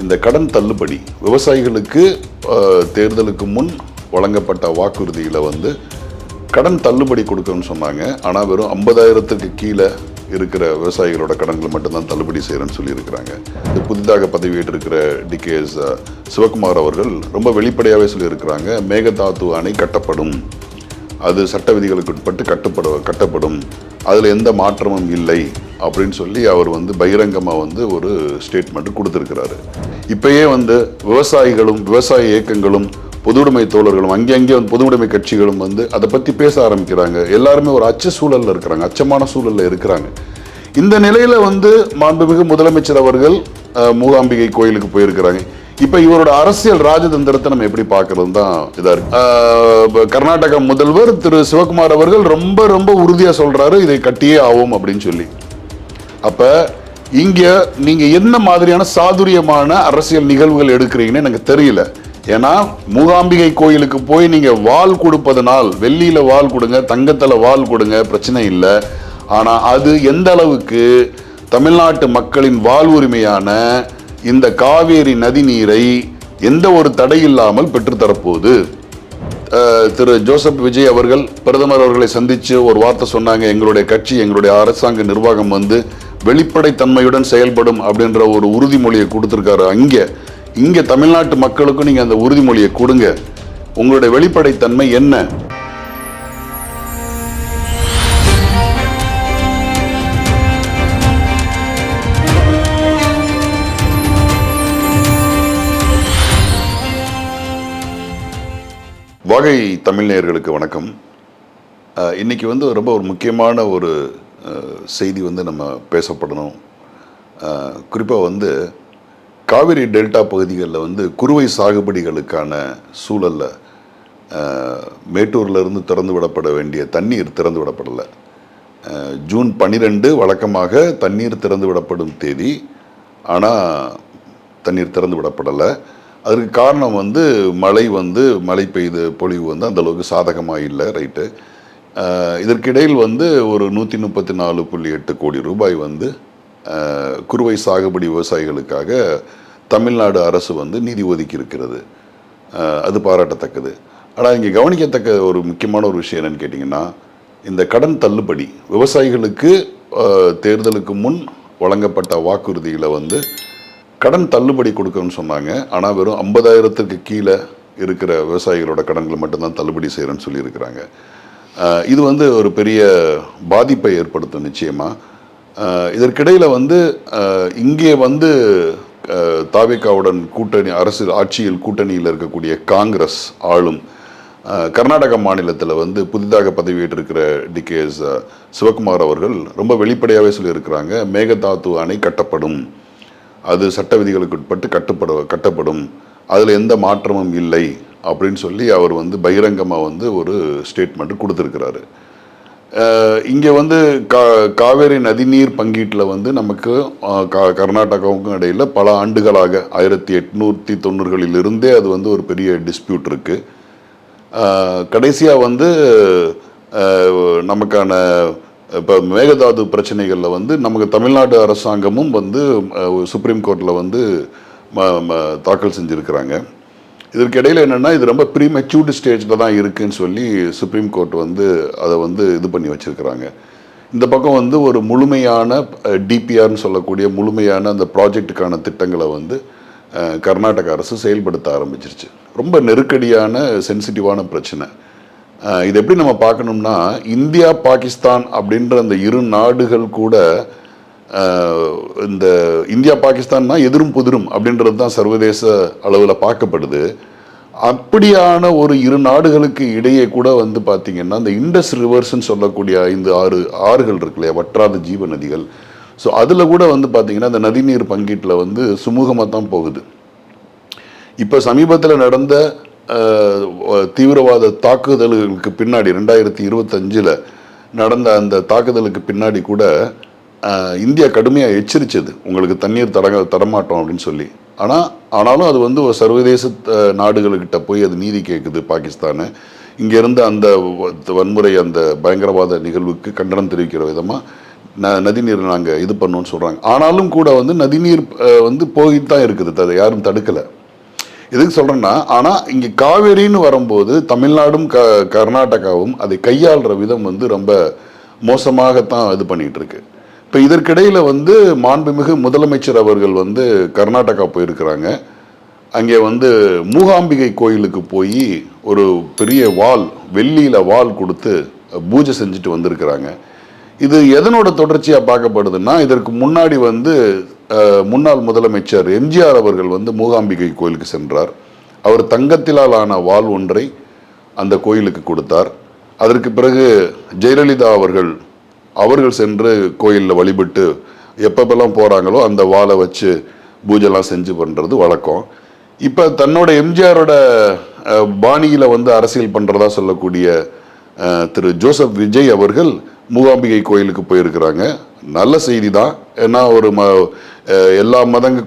இந்த கடன் தள்ளுபடி விவசாயிகளுக்கு தேர்தலுக்கு முன் வழங்கப்பட்ட வாக்குறுதியில் வந்து கடன் தள்ளுபடி கொடுக்கணும்னு சொன்னாங்க. ஆனால் வெறும் 50,000க்கு கீழே இருக்கிற விவசாயிகளோட கடன்கள் மட்டும்தான் தள்ளுபடி செய்கிறேன்னு சொல்லியிருக்கிறாங்க. இது புதிதாக பதவியேற்றிருக்கிற டிகேஎஸ் சிவகுமார் அவர்கள் ரொம்ப வெளிப்படையாகவே சொல்லியிருக்கிறாங்க, மேகதாது அணை கட்டப்படும், அது சட்ட விதிகளுக்கு உட்பட்டு கட்டப்படும், அதில் எந்த மாற்றமும் இல்லை அப்படின்னு சொல்லி அவர் வந்து பகிரங்கமாக வந்து ஒரு ஸ்டேட்மெண்ட் கொடுத்துருக்கிறாரு. இப்பயே வந்து விவசாயிகளும் விவசாய இயக்கங்களும் பொதுவுடைமை தோழர்களும் அங்கே வந்து பொதுவுடைமை கட்சிகளும் வந்து அதை பற்றி பேச ஆரம்பிக்கிறாங்க. எல்லாருமே ஒரு அச்ச சூழலில் இருக்கிறாங்க, அச்சமான சூழலில் இருக்கிறாங்க. இந்த நிலையில் வந்து மாண்புமிகு முதலமைச்சர் அவர்கள் மூகாம்பிகை கோயிலுக்கு போயிருக்கிறாங்க. இப்போ இவரோட அரசியல் ராஜதந்திரத்தை நம்ம எப்படி பார்க்கறது தான் இதாக இருக்கு. கர்நாடக முதல்வர் திரு சிவகுமார் அவர்கள் ரொம்ப ரொம்ப உறுதியாக சொல்கிறாரு, இதை கட்டியே ஆகும் அப்படின்னு சொல்லி. அப்போ இங்கே நீங்கள் என்ன மாதிரியான சாதுரியமான அரசியல் நிகழ்வுகள் எடுக்கிறீங்கன்னு எனக்கு தெரியல. ஏன்னா மூகாம்பிகை கோயிலுக்கு போய் நீங்கள் வாள் கொடுப்பதனால், வெள்ளியில் வாள் கொடுங்க, தங்கத்தில் வாள் கொடுங்க, பிரச்சனை இல்லை. ஆனால் அது எந்த அளவுக்கு தமிழ்நாட்டு மக்களின் வாழ்வுரிமையான இந்த காவேரி நதி நீரை எந்த ஒரு தடை இல்லாமல் பெற்றுத்தரப்போகுது. திரு ஜோசப் விஜய் அவர்கள் பிரதமர் அவர்களை சந்தித்து ஒரு வார்த்தை சொன்னாங்க, எங்களுடைய கட்சி எங்களுடைய அரசாங்க நிர்வாகம் வந்து வெளிப்படைத்தன்மையுடன் செயல்படும் அப்படின்ற ஒரு உறுதிமொழியை கொடுத்துருக்காரு. இங்கே தமிழ்நாட்டு மக்களுக்கும் நீங்கள் அந்த உறுதிமொழியை கொடுங்க. உங்களுடைய வெளிப்படைத்தன்மை என்ன? வாகை தமிழ் நேயர்களுக்கு வணக்கம். இன்னைக்கு வந்து ரொம்ப ஒரு முக்கியமான ஒரு செய்தி வந்து நம்ம பேசப்படணும். குறிப்பாக வந்து காவிரி டெல்டா பகுதிகளில் வந்து குறுவை சாகுபடிகளுக்கான சூழலில் மேட்டூர்லேருந்து திறந்து விடப்பட வேண்டிய தண்ணீர் திறந்து விடப்படலை. ஜூன் 12 வழக்கமாக தண்ணீர் திறந்து விடப்படும் தேதி, ஆனால் தண்ணீர் திறந்து விடப்படலை. அதுக்கு காரணம் வந்து மழை பெய்த பொழிவு வந்து அந்தளவுக்கு சாதகமாக இல்லை. ரைட்டு. இதற்கிடையில் வந்து ஒரு 134.8 கோடி ரூபாய் வந்து குறுவை சாகுபடி விவசாயிகளுக்காக தமிழ்நாடு அரசு வந்து நிதி ஒதுக்கி இருக்கிறது. அது பாராட்டத்தக்கது. ஆனால் இங்கே கவனிக்கத்தக்க ஒரு முக்கியமான ஒரு விஷயம் என்னன்னு கேட்டிங்கன்னா, இந்த கடன் தள்ளுபடி விவசாயிகளுக்கு தேர்தலுக்கு முன் வழங்கப்பட்ட வாக்குறுதியில் வந்து கடன் தள்ளுபடி கொடுக்கணும்னு சொன்னாங்க. ஆனால் வெறும் 50,000க்கு கீழே இருக்கிற விவசாயிகளோட கடன்கள் மட்டும்தான் தள்ளுபடி செய்கிறேன்னு சொல்லியிருக்கிறாங்க. இது வந்து ஒரு பெரிய பாதிப்பை ஏற்படுத்தும் நிச்சயமாக. இதற்கிடையில் வந்து இங்கே வந்து தாவேகாவுடன் கூட்டணி ஆட்சியில் கூட்டணியில் இருக்கக்கூடிய காங்கிரஸ் ஆளும் கர்நாடக மாநிலத்தில் வந்து புதிதாக பதவியேற்றிருக்கிற டிகேஎஸ் சிவகுமார் அவர்கள் ரொம்ப வெளிப்படையாகவே சொல்லியிருக்கிறாங்க, மேகதாது அணை கட்டப்படும், அது சட்ட விதிகளுக்கு உட்பட்டு கட்டப்படும், அதில் எந்த மாற்றமும் இல்லை அப்படின்னு சொல்லி அவர் வந்து பகிரங்கமாக வந்து ஒரு ஸ்டேட்மெண்ட் கொடுத்துருக்கிறாரு. இங்கே வந்து காவேரி நதிநீர் பங்கீட்டில் வந்து நமக்கு கர்நாடகாவுக்கும் இடையில் பல ஆண்டுகளாக 1890களிலிருந்தே அது வந்து ஒரு பெரிய டிஸ்பியூட் இருக்குது. கடைசியாக வந்து நமக்கான இப்போ மேகதாது பிரச்சனைகளில் வந்து நமக்கு தமிழ்நாடு அரசாங்கமும் வந்து சுப்ரீம் கோர்ட்டில் வந்து தாக்கல் செஞ்சுருக்கிறாங்க. இதற்கு இடையில் என்னென்னா, இது ரொம்ப ப்ரீமெச்சூர்டு ஸ்டேஜில் தான் இருக்குதுன்னு சொல்லி சுப்ரீம் கோர்ட் வந்து அதை வந்து இது பண்ணி வச்சுருக்கிறாங்க. இந்த பக்கம் வந்து ஒரு முழுமையான டிபிஆர்னு சொல்லக்கூடிய முழுமையான அந்த ப்ராஜெக்டுக்கான திட்டங்களை வந்து கர்நாடக அரசு செயல்படுத்த ஆரம்பிச்சிருச்சு. ரொம்ப நெருக்கடியான சென்சிட்டிவான பிரச்சனை. இது எப்படி நம்ம பார்க்கணும்னா, இந்தியா பாகிஸ்தான் அப்படின்ற அந்த இரு நாடுகள் கூட இந்த இந்தியா பாகிஸ்தான்னா எதிரும் புதிரும் அப்படின்றது தான் சர்வதேச அளவில் பார்க்கப்படுது. அப்படியான ஒரு இரு நாடுகளுக்கு இடையே கூட வந்து பார்த்திங்கன்னா, இந்த இண்டஸ் ரிவர்ஸ்ன்னு சொல்லக்கூடிய 5-6 ஆறுகள் இருக்கு இல்லையா, வற்றாத ஜீவ நதிகள். ஸோ அதில் கூட வந்து பார்த்திங்கன்னா இந்த நதிநீர் பங்கீட்டில் வந்து சுமூகமாக தான் போகுது. இப்போ சமீபத்தில் நடந்த தீவிரவாத தாக்குதல்களுக்கு பின்னாடி 2025 நடந்த அந்த தாக்குதலுக்கு பின்னாடி கூட இந்தியா கடுமையாக எச்சரித்தது, உங்களுக்கு தண்ணீர் தரமாட்டோம் அப்படின்னு சொல்லி. ஆனாலும் அது வந்து ஒரு சர்வதேச நாடுகள்கிட்ட போய் அது நீதி கேட்குது பாகிஸ்தானு. இங்கே இருந்த அந்த வன்முறை, அந்த பயங்கரவாத நிகழ்வுக்கு கண்டனம் தெரிவிக்கிற விதமாக நதிநீர் நாங்கள் இது பண்ணோன்னு சொல்கிறாங்க. ஆனாலும் கூட வந்து நதிநீர் வந்து போயிட்டு தான் இருக்குது, அதை யாரும் தடுக்கலை. எதுக்கு சொல்கிறேன்னா, ஆனால் இங்கே காவேரின்னு வரும்போது தமிழ்நாடும் கர்நாடகாவும் அதை கையாளுற விதம் வந்து ரொம்ப மோசமாகத்தான் இது பண்ணிகிட்டு இருக்கு. இப்போ இதற்கிடையில் வந்து மாண்புமிகு முதலமைச்சர் அவர்கள் வந்து கர்நாடகா போயிருக்கிறாங்க. அங்கே வந்து மூகாம்பிகை கோயிலுக்கு போய் ஒரு பெரிய வால், வெள்ளியில் வால் கொடுத்து பூஜை செஞ்சுட்டு வந்திருக்கிறாங்க. இது எதனோட தொடர்ச்சியாக பார்க்கப்படுதுன்னா, இதற்கு முன்னாடி வந்து முன்னாள் முதலமைச்சர் எம்ஜிஆர் அவர்கள் வந்து மூகாம்பிகை கோயிலுக்கு சென்றார். அவர் தங்கத்திலால் ஆன வாள் ஒன்றை அந்த கோயிலுக்கு கொடுத்தார். அதற்கு பிறகு ஜெயலலிதா அவர்கள் சென்று கோயிலில் வழிபட்டு எப்பப்பெல்லாம் போகிறாங்களோ அந்த வாளை வச்சு பூஜைலாம் செஞ்சு பண்ணுறது வழக்கம். இப்போ தன்னோட எம்ஜிஆரோட பாணியில் வந்து அரசியல் பண்ணுறதா சொல்லக்கூடிய திரு ஜோசப் விஜய் அவர்கள் மூகாம்பிகை கோயிலுக்கு போயிருக்கிறாங்க. நல்ல செய்தி தான். ஏன்னா ஒரு எல்லா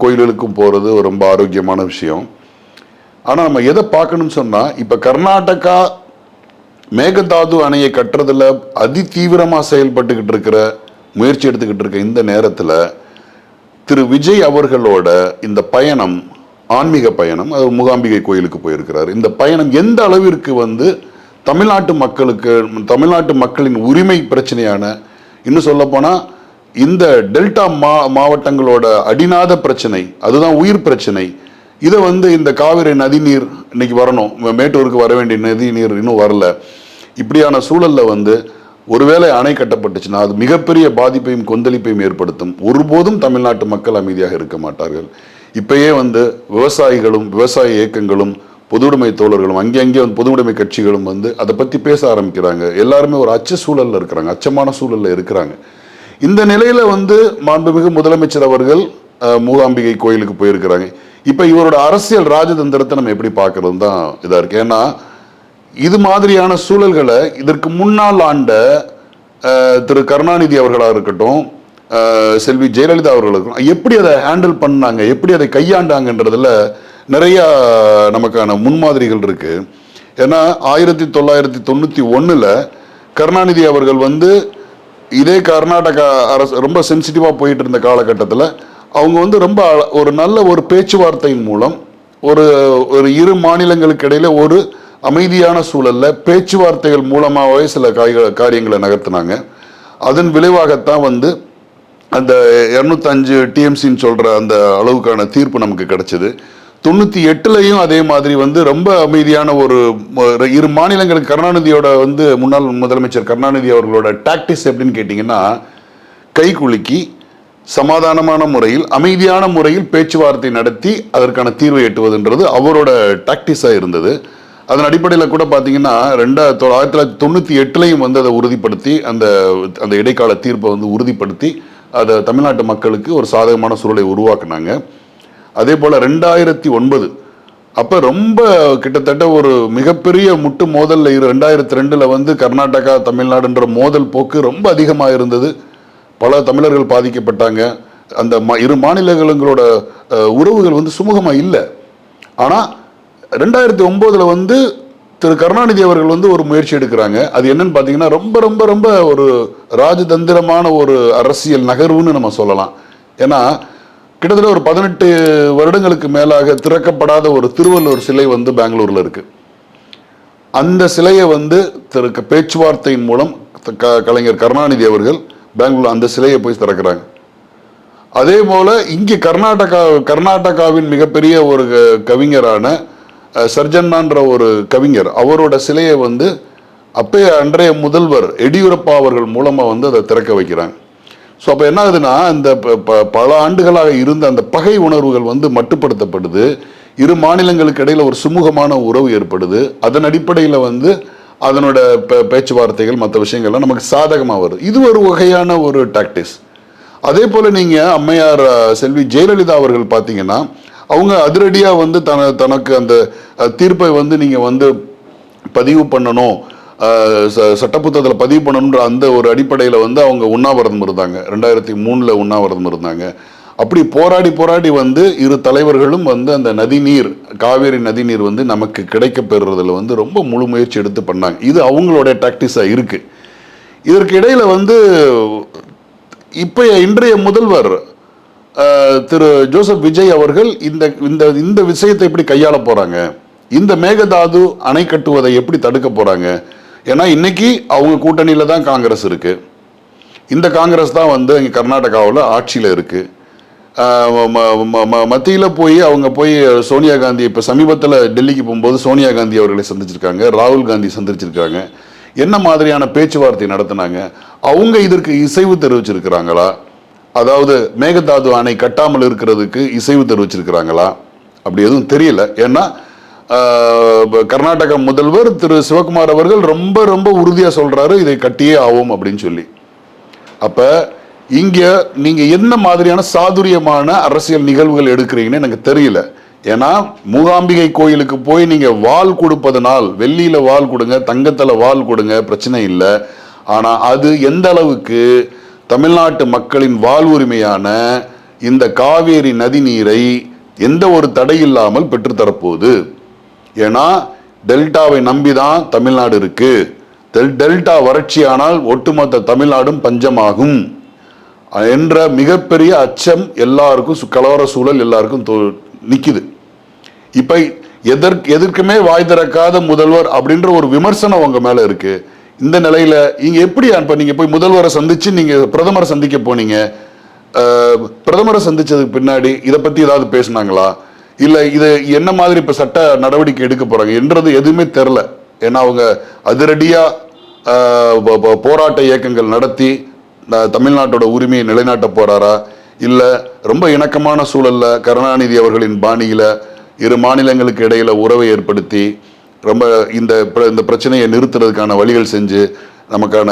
கோயில்களுக்கும் போகிறது ரொம்ப ஆரோக்கியமான விஷயம். ஆனால் நம்ம எதை பார்க்கணும்னு சொன்னால், இப்போ கர்நாடகா மேகதாது அணையை கட்டுறதுல அதி தீவிரமாக செயல்பட்டுக்கிட்டு இருக்கிற, முயற்சி எடுத்துக்கிட்டு இருக்க இந்த நேரத்தில் திரு விஜய் அவர்களோட இந்த பயணம், ஆன்மீக பயணம், அவர் மூகாம்பிகை கோயிலுக்கு போயிருக்கிறார். இந்த பயணம் எந்த அளவிற்கு வந்து தமிழ்நாட்டு மக்களின் உரிமை பிரச்சனையான, இன்னும் சொல்ல போனா இந்த டெல்டா மாவட்டங்களோட அடிநாத பிரச்சனை, அதுதான் உயிர் பிரச்சனை. இதை வந்து இந்த காவிரி நதிநீர் இன்னைக்கு வரணும், மேட்டூருக்கு வர வேண்டிய நதிநீர் இன்னும் வரல. இப்படியான சூழல்ல வந்து ஒருவேளை அணை கட்டப்பட்டுச்சுன்னா அது மிகப்பெரிய பாதிப்பையும் கொந்தளிப்பையும் ஏற்படுத்தும். ஒருபோதும் தமிழ்நாட்டு மக்கள் அமைதியாக இருக்க மாட்டார்கள். இப்பயே வந்து விவசாயிகளும் விவசாய இயக்கங்களும் பொதுவுடைமை தோழர்களும் அங்கே வந்து பொதுவுடைமை கட்சிகளும் வந்து அதை பற்றி பேச ஆரம்பிக்கிறாங்க. எல்லாருமே ஒரு அச்ச சூழலில் இருக்கிறாங்க, அச்சமான சூழலில் இருக்கிறாங்க. இந்த நிலையில் வந்து மாண்புமிகு முதலமைச்சர் அவர்கள் மூகாம்பிகை கோயிலுக்கு போயிருக்கிறாங்க. இப்போ இவரோட அரசியல் ராஜதந்திரத்தை நம்ம எப்படி பார்க்கறது தான் இதாக இருக்கு. ஏன்னா இது மாதிரியான சூழல்களை இதற்கு முன்னால் ஆண்ட திரு கருணாநிதி அவர்களாக இருக்கட்டும், செல்வி ஜெயலலிதா அவர்களுக்கும் எப்படி அதை ஹேண்டில் பண்ணாங்க, எப்படி அதை கையாண்டாங்கன்றதுல நிறைய நமக்கான முன்மாதிரிகள் இருக்கு. ஏன்னா 1991 கருணாநிதி அவர்கள் வந்து இதே கர்நாடகா அரசு ரொம்ப சென்சிட்டிவாக போயிட்டு இருந்த காலகட்டத்தில் அவங்க வந்து ரொம்ப ஒரு நல்ல ஒரு பேச்சுவார்த்தையின் மூலம் ஒரு இரு மாநிலங்களுக்கு இடையில ஒரு அமைதியான சூழல்ல பேச்சுவார்த்தைகள் மூலமாகவே சில காரியங்களை நகர்த்தினாங்க. அதன் விளைவாகத்தான் வந்து அந்த 205 டிஎம்சின்னு சொல்ற அந்த அளவுக்கான தீர்ப்பு நமக்கு கிடைச்சது. 98 அதே மாதிரி வந்து ரொம்ப அமைதியான ஒரு இரு மாநிலங்களுக்கு கருணாநிதியோட வந்து முன்னாள் முதலமைச்சர் கருணாநிதி அவர்களோட டாக்டிக்ஸ் எப்படின்னு கேட்டிங்கன்னா, கை குலுக்கி சமாதானமான முறையில் அமைதியான முறையில் பேச்சுவார்த்தை நடத்தி அதற்கான தீர்வை எட்டுவதுன்றது அவரோட டாக்டிக்ஸாக இருந்தது. அதன் அடிப்படையில் கூட பார்த்தீங்கன்னா 1998 வந்து அதை உறுதிப்படுத்தி அந்த இடைக்கால தீர்ப்பை வந்து உறுதிப்படுத்தி அதை தமிழ்நாட்டு மக்களுக்கு ஒரு சாதகமான சூழலை உருவாக்குனாங்க. அதே போல் 2009 அப்போ ரொம்ப கிட்டத்தட்ட ஒரு மிகப்பெரிய முட்டு மோதல் 2002 வந்து கர்நாடகா தமிழ்நாடுன்ற மோதல் போக்கு ரொம்ப அதிகமாக இருந்தது. பல தமிழர்கள் பாதிக்கப்பட்டாங்க. அந்த இரு மாநிலங்களோட உறவுகள் வந்து சுமூகமாக இல்லை. ஆனால் 2009 வந்து திரு கருணாநிதி அவர்கள் வந்து ஒரு முயற்சி எடுக்கிறாங்க. அது என்னன்னு பார்த்தீங்கன்னா ரொம்ப ரொம்ப ரொம்ப ஒரு ராஜதந்திரமான ஒரு அரசியல் நகர்வுன்னு நம்ம சொல்லலாம். ஏன்னா கிட்டத்தட்ட ஒரு 18 வருடங்களுக்கு மேலாக திறக்கப்படாத ஒரு திருவள்ளுவர் சிலை வந்து பெங்களூர்ல இருக்கு. அந்த சிலையை வந்து பேச்சுவார்த்தையின் மூலம் கலைஞர் கருணாநிதி அவர்கள் பெங்களூர் அந்த சிலையை போய் திறக்கிறாங்க. அதே போல இங்கே கர்நாடகாவின் மிகப்பெரிய ஒரு கவிஞரான சர்ஜன்னான்ற ஒரு கவிஞர், அவரோட சிலையை வந்து அன்றைய முதல்வர் எடியூரப்பா அவர்கள் மூலமா வந்து அதை திறக்க வைக்கிறாங்க. ஸோ அப்போ என்ன ஆகுதுன்னா, இந்த பல ஆண்டுகளாக இருந்த அந்த பகை உணர்வுகள் வந்து மட்டுப்படுத்தப்படுது. இரு மாநிலங்களுக்கு இடையில ஒரு சுமூகமான உறவு ஏற்படுது. அதன் அடிப்படையில் வந்து அதனோட பேச்சுவார்த்தைகள் மற்ற விஷயங்கள்லாம் நமக்கு சாதகமாக வருது. இது ஒரு வகையான ஒரு டாக்டிக்ஸ். அதே போல் நீங்கள் அம்மையார் செல்வி ஜெயலலிதா அவர்கள் பார்த்தீங்கன்னா, அவங்க அதிரடியாக வந்து தனக்கு அந்த தீர்ப்பை வந்து நீங்கள் வந்து பதிவு பண்ணணும், சட்டப்புத்தகத்தில் பதிவு பண்ணணுன்ற அந்த ஒரு அடிப்படையில் வந்து அவங்க உண்ணாவிரதம் இருந்தாங்க. 2003 உண்ணாவிரதம் இருந்தாங்க. அப்படி போராடி வந்து இரு தலைவர்களும் வந்து அந்த நதிநீர், காவேரி நதிநீர் வந்து நமக்கு கிடைக்க பெறுறதுல வந்து ரொம்ப முழு முயற்சி எடுத்து பண்ணாங்க. இது அவங்களோட டாக்டிக்ஸாக இருக்கு. இதற்கு இடையில வந்து இப்போ இன்றைய முதல்வர் திரு ஜோசப் விஜய் அவர்கள் இந்த இந்த இந்த விஷயத்தை எப்படி கையாள போறாங்க, இந்த மேகதாது அணை கட்டுவதை எப்படி தடுக்க போறாங்க? ஏன்னா இன்னைக்கு அவங்க கூட்டணியில தான் காங்கிரஸ் இருக்கு. இந்த காங்கிரஸ் தான் வந்து இங்கே கர்நாடகாவில் ஆட்சியில் இருக்கு. மத்தியில் போய் அவங்க போய் சோனியா காந்தி இப்போ சமீபத்தில் டெல்லிக்கு போகும்போது சோனியா காந்தி அவர்களை சந்திச்சிருக்காங்க, ராகுல் காந்தி சந்திச்சிருக்காங்க. என்ன மாதிரியான பேச்சுவார்த்தை நடத்தினாங்க? அவங்க இதற்கு இசைவு தெரிவிச்சிருக்கிறாங்களா? அதாவது மேகதாது அணை கட்டாமல் இருக்கிறதுக்கு இசைவு தெரிவிச்சிருக்கிறாங்களா? அப்படி எதுவும் தெரியல. ஏன்னா கர்நாடக முதல்வர் திரு சிவகுமார் அவர்கள் ரொம்ப ரொம்ப உறுதியாக சொல்றாரு இதை கட்டியே ஆகும் அப்படின்னு சொல்லி. அப்ப இங்க நீங்க என்ன மாதிரியான சாதுரியமான அரசியல் நிகழ்வுகள் எடுக்கிறீங்கன்னு எனக்கு தெரியல. ஏன்னா மூகாம்பிகை கோயிலுக்கு போய் நீங்க வாள் கொடுப்பதனால், வெள்ளியில வாள் கொடுங்க, தங்கத்துல வாள் கொடுங்க, பிரச்சனை இல்லை. ஆனா அது எந்த அளவுக்கு தமிழ்நாட்டு மக்களின் வாழ்வுரிமையான இந்த காவேரி நதி நீரை எந்த ஒரு தடை இல்லாமல் பெற்றுத்தரப்போகுது? ஏன்னா டெல்டாவை நம்பிதான் தமிழ்நாடு இருக்கு. டெல்டா வறட்சியானால் ஒட்டுமொத்த தமிழ்நாடும் பஞ்சமாகும் என்ற மிகப்பெரிய அச்சம் எல்லாருக்கும், கலவர சூழல் எல்லாருக்கும் நிக்குது. இப்ப எதற்குமே வாய் திறக்காத முதல்வர் அப்படின்ற ஒரு விமர்சனம் உங்க மேல இருக்கு. இந்த நிலையில நீங்க எப்படி நீங்க போய் முதல்வரை சந்திச்சு நீங்க பிரதமரை சந்திக்க போனீங்க, பிரதமரை சந்திச்சதுக்கு பின்னாடி இதை பத்தி ஏதாவது பேசினாங்களா, இல்ல இது என்ன மாதிரி இப்ப சட்ட நடவடிக்கை எடுக்க போறாங்க என்றது எதுவுமே தெரியல. ஏன்னா அவங்க அதிரடியா போராட்ட இயக்கங்கள் நடத்தி தமிழ்நாட்டோட உரிமையை நிலைநாட்ட போறாரா, இல்ல ரொம்ப இணக்கமான சூழல்ல கருணாநிதி அவர்களின் பாணியில இரு மாநிலங்களுக்கு இடையில உறவை ஏற்படுத்தி ரொம்ப இந்த பிரச்சனையை நிறுத்துறதுக்கான வழிகள் செஞ்சு நமக்கான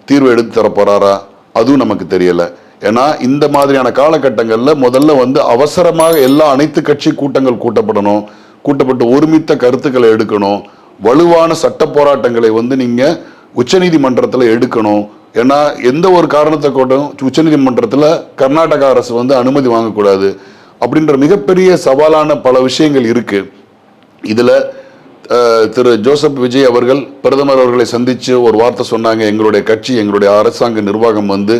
தீர்வு எடுத்து தர போறாரா, அதுவும் நமக்கு தெரியல. ஏன்னா இந்த மாதிரியான காலகட்டங்கள்ல முதல்ல வந்து அவசரமாக எல்லா அனைத்து கட்சி கூட்டங்கள் கூட்டப்படணும், கூட்டப்பட்டு ஒருமித்த கருத்துக்களை எடுக்கணும், வலுவான சட்ட போராட்டங்களை வந்து நீங்க உச்சநீதிமன்றத்தில் எடுக்கணும். ஏன்னா எந்த ஒரு காரணத்தை கொண்டும் உச்சநீதிமன்றத்தில் கர்நாடக அரசு வந்து அனுமதி வாங்கக்கூடாது அப்படின்ற மிகப்பெரிய சவாலான பல விஷயங்கள் இருக்கு. இதுல திரு ஜோசப் விஜய் அவர்கள் பிரதமர் அவர்களை சந்திச்சு ஒரு வார்த்தை சொன்னாங்க, எங்களுடைய கட்சி எங்களுடைய அரசாங்க நிர்வாகம் வந்து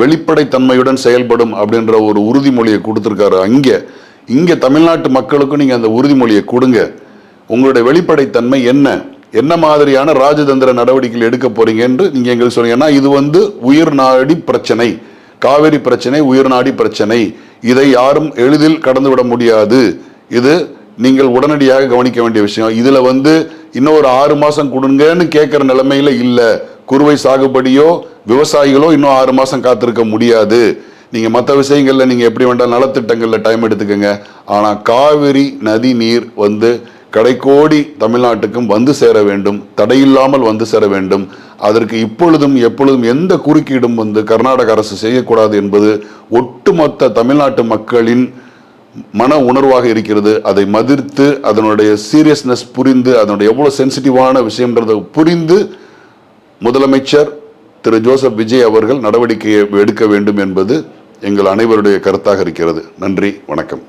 வெளிப்படைத்தன்மையுடன் செயல்படும் அப்படின்ற ஒரு உறுதிமொழியை கொடுத்திருக்காரு. இங்க தமிழ்நாட்டு மக்களுக்கும் நீங்க அந்த உறுதிமொழியை கொடுங்க. உங்களுடைய வெளிப்படைத்தன்மை என்ன மாதிரியான ராஜதந்திர நடவடிக்கைகள் எடுக்க போறீங்க என்று நீங்க எங்களுக்கு சொல்லுங்க. ஏன்னா இது வந்து உயிர் நாடி பிரச்சனை, காவிரி பிரச்சனை உயிர் நாடி பிரச்சனை. இதை யாரும் எளிதில் கடந்து விட முடியாது. இது நீங்கள் உடனடியாக கவனிக்க வேண்டிய விஷயம். இதுல வந்து இன்னொரு 6 மாசம் கொடுங்கன்னு கேட்கிற நிலைமையில இல்ல. குறுவை சாகுபடியோ விவசாயிகளோ இன்னும் 6 மாசம் காத்திருக்க முடியாது. நீங்க மற்ற விஷயங்கள்ல நீங்க எப்படி வேண்டாம் நலத்திட்டங்கள்ல டைம் எடுத்துக்கங்க. ஆனா காவிரி நதி நீர் வந்து கடைக்கோடி தமிழ்நாட்டுக்கும் வந்து சேர வேண்டும், தடையில்லாமல் வந்து சேர வேண்டும். அதற்கு இப்பொழுதும் எப்பொழுதும் எந்த குறுக்கீடும் வந்து கர்நாடக அரசு செய்யக்கூடாது என்பது ஒட்டுமொத்த தமிழ்நாட்டு மக்களின் மன உணர்வாக இருக்கிறது. அதை மதிர்த்து அதனுடைய சீரியஸ்னஸ் புரிந்து அதனுடைய எவ்வளவு சென்சிட்டிவான விஷயம்ன்றதை புரிந்து முதலமைச்சர் திரு ஜோசப் விஜய் அவர்கள் நடவடிக்கையை எடுக்க வேண்டும் என்பது எங்கள் அனைவருடைய கருத்தாக இருக்கிறது. நன்றி, வணக்கம்.